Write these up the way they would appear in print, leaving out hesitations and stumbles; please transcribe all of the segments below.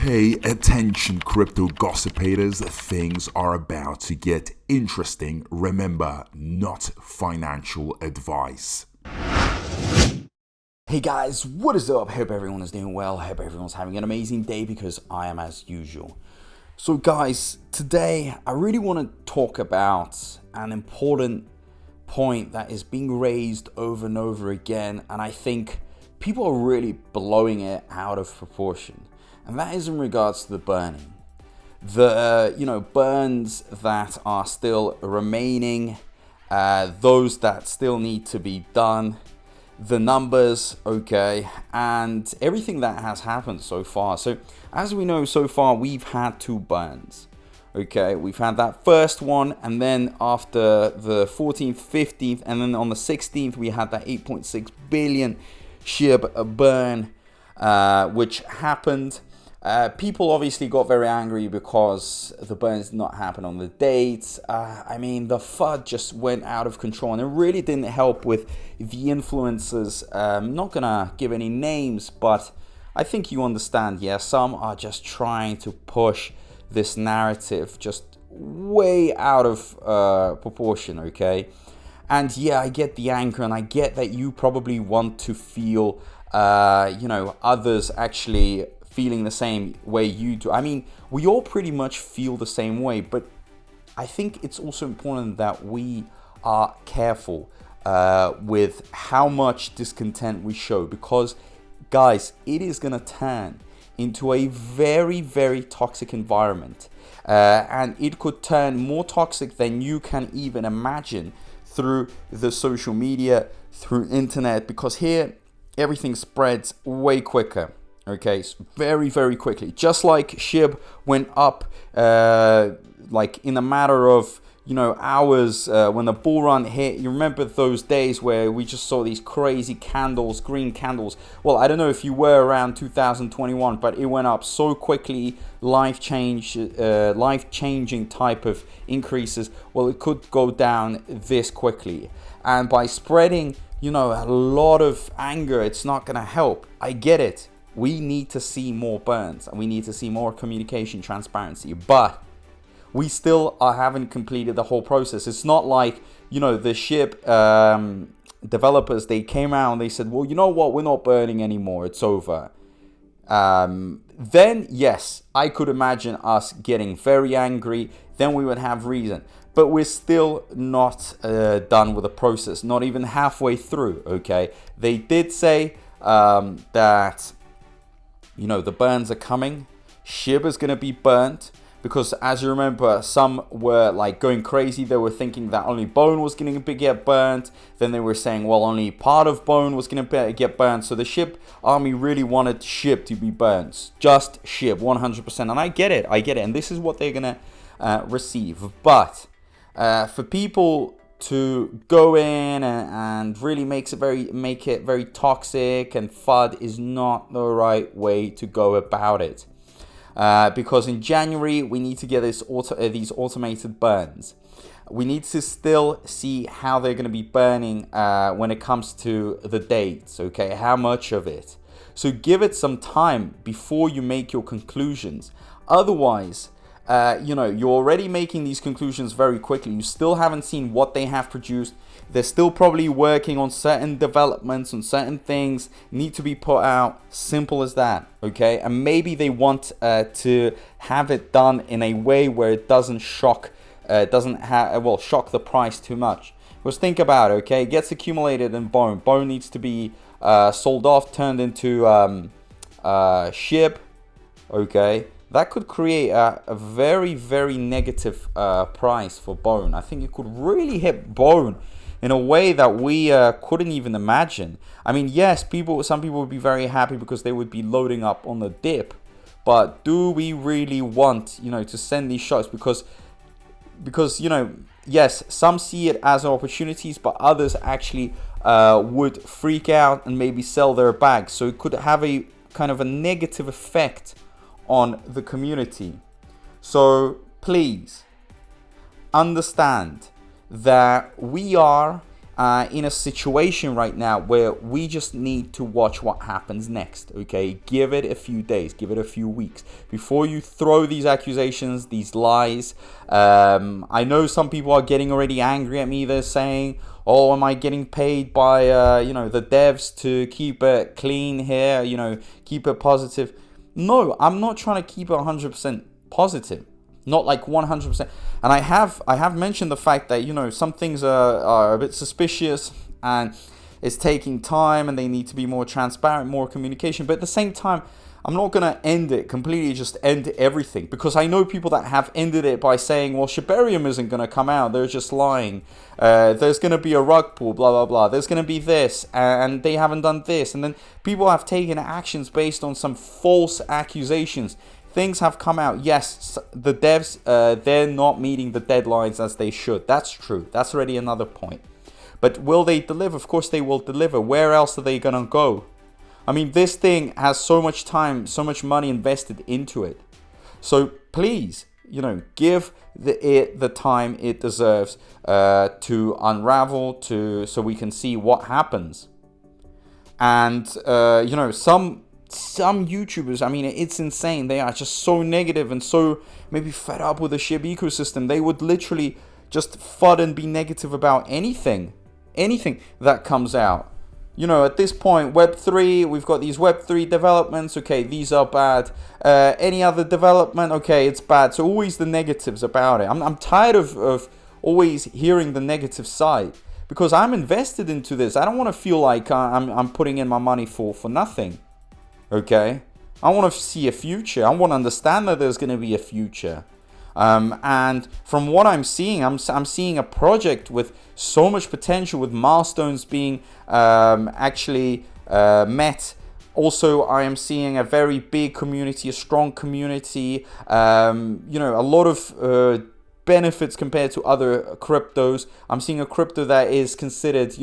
Hey, attention crypto gossipators, things are about to get interesting. Remember, not financial advice. Hey guys, what is up? Hope everyone is doing well. Hope everyone's having an amazing day because I am as usual. So guys, today I really want to talk about an important point that is being raised over and over again, and I think people are really blowing it out of proportion. And that is in regards to the burning. The burns that are still remaining, those that still need to be done, the numbers, okay, and everything that has happened so far. So as we know, so far we've had two burns. Okay, we've had that first one, and then after the 14th, 15th, and then on the 16th we had that 8.6 billion SHIB burn, which happened. People obviously got very angry because the burns did not happen on the dates. I mean, the FUD just went out of control, and it really didn't help with the influencers. I'm not gonna give any names, but I think you understand. Yeah, some are just trying to push this narrative just way out of proportion, okay? And yeah, I get the anger, and I get that you probably want to feel, others actually feeling the same way you do. I mean, we all pretty much feel the same way, but I think it's also important that we are careful with how much discontent we show, because guys, it is gonna turn into a very, very toxic environment, and it could turn more toxic than you can even imagine through the social media, through internet, because here everything spreads way quicker. Okay, so very, very quickly. Just like SHIB went up like in a matter of hours when the bull run hit. You remember those days where we just saw these crazy candles, green candles. Well, I don't know if you were around 2021, but it went up so quickly, life-changing type of increases. Well, it could go down this quickly, and by spreading a lot of anger, it's not gonna help. I get it. We need to see more burns, and we need to see more communication, transparency, but we still haven't completed the whole process. It's not like, the SHIB developers, they came out and they said, well, you know what, we're not burning anymore, it's over. Then, yes, I could imagine us getting very angry, then we would have reason. But we're still not done with the process, not even halfway through, okay? They did say that the burns are coming. SHIB is going to be burnt, because as you remember, some were like going crazy. They were thinking that only Bone was going to get burnt. Then they were saying, well, only part of Bone was going to get burnt. So the SHIB army really wanted SHIB to be burnt. Just SHIB, 100%. And I get it. And this is what they're going to receive. But for people to go in and really make it very toxic and FUD is not the right way to go about it, because in January we need to get these automated burns. We need to still see how they're going to be burning when it comes to the dates, okay, how much of it. So give it some time before you make your conclusions. Otherwise, you're already making these conclusions very quickly. You still haven't seen what they have produced. They're still probably working on certain developments, on certain things need to be put out. Simple as that, okay? And maybe they want to have it done in a way where it doesn't shock the price too much. Because think about it, okay? It gets accumulated in Bone. Bone needs to be sold off, turned into SHIB, okay? That could create a very, very negative price for Bone. I think it could really hit Bone in a way that we couldn't even imagine. I mean, yes, some people would be very happy because they would be loading up on the dip. But do we really want, to send these shots? Because yes, some see it as opportunities, but others actually would freak out and maybe sell their bags. So it could have a kind of a negative effect on the community. So please understand that we are in a situation right now where we just need to watch what happens next. Okay, give it a few days, give it a few weeks before you throw these accusations, these lies. I know some people are getting already angry at me. They're saying, oh, am I getting paid by the devs to keep it clean here, keep it positive? No, I'm not trying to keep it 100% positive. Not like 100%. And I have mentioned the fact that, some things are a bit suspicious and it's taking time and they need to be more transparent, more communication. But at the same time, I'm not going to end it completely, just end everything. Because I know people that have ended it by saying, well, Shibarium isn't going to come out. They're just lying. There's going to be a rug pull, blah, blah, blah. There's going to be this and they haven't done this. And then people have taken actions based on some false accusations. Things have come out. Yes, the devs, they're not meeting the deadlines as they should. That's true. That's already another point. But will they deliver? Of course they will deliver. Where else are they going to go? I mean, this thing has so much time, so much money invested into it. So please, give it the time it deserves to unravel, so we can see what happens. And, some YouTubers, I mean, it's insane. They are just so negative and so maybe fed up with the SHIB ecosystem. They would literally just FUD and be negative about anything that comes out. At this point, Web3, we've got these Web3 developments. Okay, these are bad. Any other development, okay, it's bad. So always the negatives about it. I'm tired of always hearing the negative side because I'm invested into this. I don't want to feel like I'm putting in my money for nothing. Okay, I want to see a future. I want to understand that there's going to be a future. And from what I'm seeing, I'm seeing a project with so much potential, with milestones being actually met. Also, I am seeing a very big community, a strong community. A lot of benefits compared to other cryptos. I'm seeing a crypto that is considered,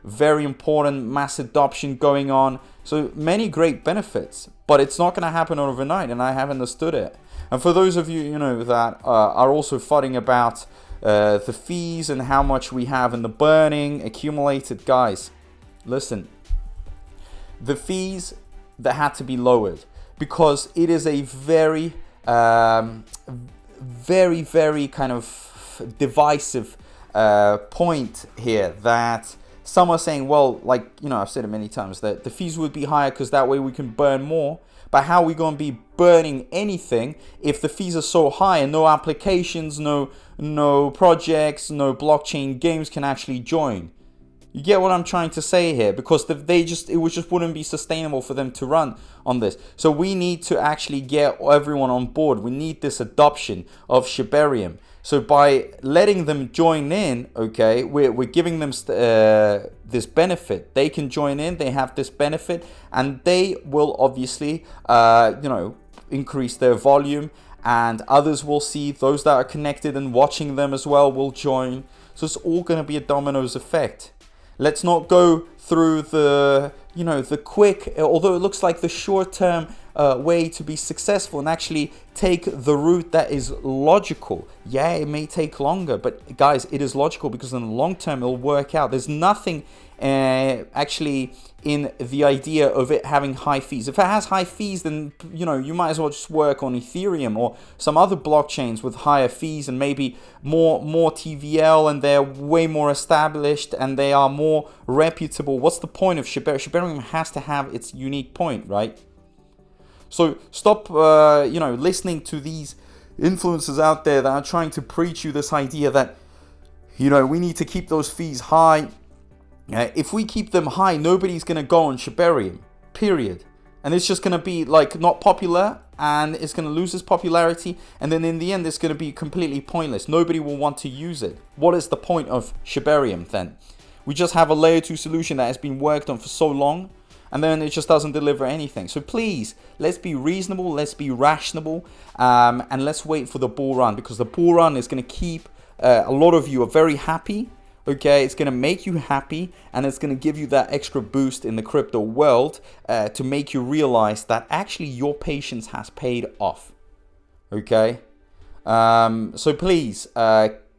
very important, mass adoption going on. So many great benefits, but it's not going to happen overnight, and I have understood it. And for those of you, that are also fighting about the fees and how much we have in the burning accumulated, guys, listen, the fees that had to be lowered because it is a very, very, very kind of divisive point here that some are saying, well, like, I've said it many times, that the fees would be higher because that way we can burn more. But how are we going to be burning anything if the fees are so high and no applications, no projects, no blockchain games can actually join? You get what I'm trying to say here? Because it wouldn't be sustainable for them to run on this. So we need to actually get everyone on board. We need this adoption of Shibarium. So by letting them join in, okay, we're giving them this benefit. They can join in, they have this benefit, and they will obviously, increase their volume, and others will see, those that are connected and watching them as well will join. So it's all going to be a dominoes effect. Let's not go through the quick, although it looks like the short-term way to be successful and actually take the route that is logical. Yeah, it may take longer, but guys, it is logical because in the long term it'll work out. There's nothing actually in the idea of it having high fees. If it has high fees, then you might as well just work on Ethereum or some other blockchains with higher fees and maybe more TVL, and they're way more established and they are more reputable. What's the point of Shibarium? Shibarium has to have its unique point, right? So stop listening to these influencers out there that are trying to preach you this idea that we need to keep those fees high. If we keep them high, nobody's going to go on Shibarium, period. And it's just going to be like not popular, and it's going to lose its popularity, and then in the end it's going to be completely pointless. Nobody will want to use it. What is the point of Shibarium then? We just have a layer 2 solution that has been worked on for so long, and then it just doesn't deliver anything. So please, let's be reasonable, let's be rational, and let's wait for the bull run, because the bull run is going to keep a lot of you are very happy. Okay, it's going to make you happy, and it's going to give you that extra boost in the crypto world to make you realize that actually your patience has paid off. Okay, so please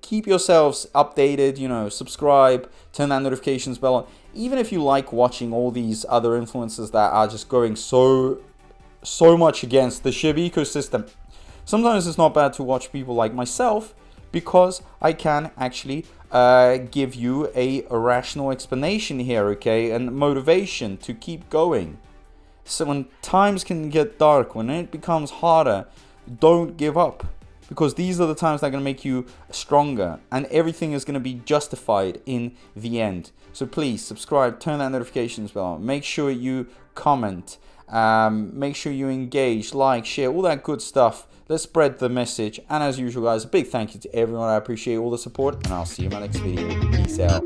keep yourselves updated, you know, subscribe, turn that notifications bell on. Even if you like watching all these other influencers that are just going so much against the SHIB ecosystem, sometimes it's not bad to watch people like myself, because I can actually give you a rational explanation here, okay, and motivation to keep going. So when times can get dark, when it becomes harder, don't give up, because these are the times that are going to make you stronger, and everything is going to be justified in the end. So please subscribe, turn that notifications bell on, make sure you comment, make sure you engage, like, share, all that good stuff. Let's spread the message. And as usual, guys, a big thank you to everyone. I appreciate all the support, and I'll see you in my next video. Peace out.